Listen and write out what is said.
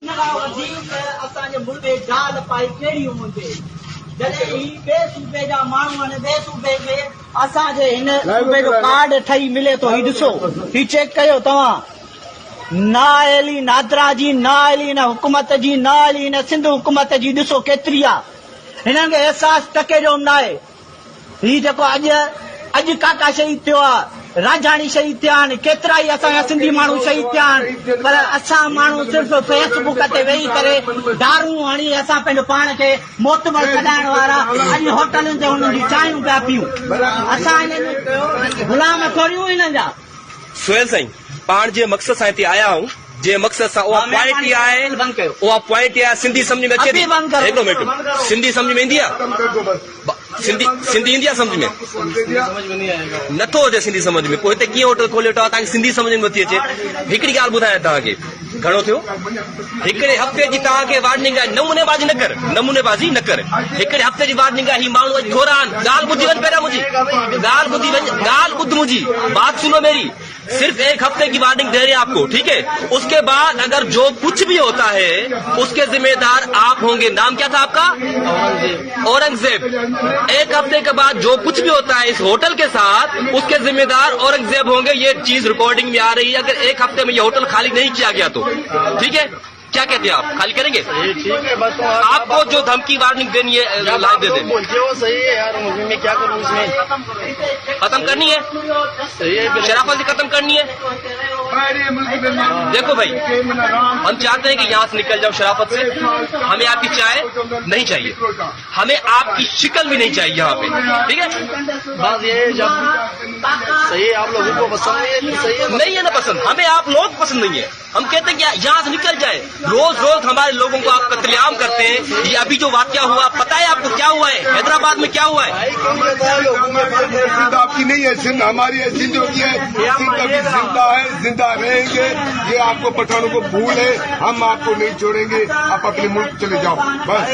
असांजे मुल्क में ॻाल्हि पाई कहिड़ी हूंदी जॾहिं ही ॿिए सूबे जा माण्हू आहिनि ॿिए सूबे खे असांजे हिन सूबे जो कार्ड ठही मिले थो ही ॾिसो ही चेक कयो तव्हां ना आयली नादरा जी ना आयली हिन हुकूमत जी ना आयली हिन सिंध हुकूमत जी ॾिसो केतिरी आहे हिननि खे अहसास टके जो न आहे ही जेको अॼु काका शहीद थियो आहे राजाणी शहीद थिया आहिनि केतिरा ई असांजा सिंधी माण्हू शहीद थिया आहिनि पर असां माण्हू सिर्फ़ फेसबुक ते वेही करे दारू हणी असां पंहिंजो पाण खे मोतबर कढाइण वारा अॼु होटलुनि ते हुननि जी चांहियूं पिया पियूं असां हिननि गुलाम थोरियूं हिननि जा सुहेल साईं पाण जे मक़सद सां हिते आया आहियूं जे मक़सद सां उहा पॉइंट ई आहे उहा पॉइंट ई आहे सिंधी सम्झ में अचे थी हिकिड़ो मिनट सिंधी सम्झ में ईंदी आहे सिंधी ईंदी आहे सम्झ में नथो अचे सिंधी सम्झ में पोइ हिते कीअं होटल खोलियो अथव तव्हांखे सिंधी सम्झ में नथी अचे हिकिड़ी ॻाल्हि ॿुधायां तव्हांखे घणो थियो हिकिड़े हफ़्ते जी तव्हांखे वार्निंग आहे नमूनेबाज़ी न कर हिकिड़े हफ़्ते जी वार्निंग आहे ही माण्हू अॼु घोरा आहिनि ॻाल्हि ॿुधी वञ पहिरियां मुंहिंजी ॻाल्हि ॿुध मुंहिंजी बात सुनो मेरी सिर्फ एक हफ्ते की वार्निंग दे रहे हैं आपको ठीक है उसके बाद अगर जो कुछ भी होता है उसके जिम्मेदार आप होंगे नाम क्या था आपका औरंगजेब एक हफ्ते के बाद जो कुछ भी होता है इस होटल के साथ उसके जिम्मेदार औरंगजेब होंगे ये चीज रिकॉर्डिंग में आ रही है अगर एक हफ्ते में ये होटल खाली नहीं किया गया तो ठीक है क्या कहते हैं आप खाली करेंगे ठीक है बस आपको जो धमकी वार्निंग देनी है लाइव दे दें बोलते हो सही है यार मैं क्या करूँ इसमें खत्म करनी है सही है शराफत से खत्म करनी है देखो भाई हम चाहते हैं कि यहाँ से निकल जाओ शराफत से हमें आपकी चाय नहीं चाहिए हमें आपकी शिकल भी नहीं चाहिए यहाँ पे ठीक है बस ये जब सही है आप लोगों को पसंद नहीं है सही है नहीं है ना पसंद हमें आप लोग पसंद नहीं है हम कहते हैं कि यहाँ से निकल जाए रोज रोज हमारे लोगों को आप कत्लेआम करते हैं ये अभी जो वाकया हुआ पता है आपको क्या हुआ है हैदराबाद में क्या हुआ है सिंध आपकी नहीं है सिंध हमारी है सिंध होती है सिंध अभी जिंदा है जिंदा रहेंगे ये आपको पठानों को भूल है हम आपको नहीं छोड़ेंगे आप अपने मुल्क चले जाओ बस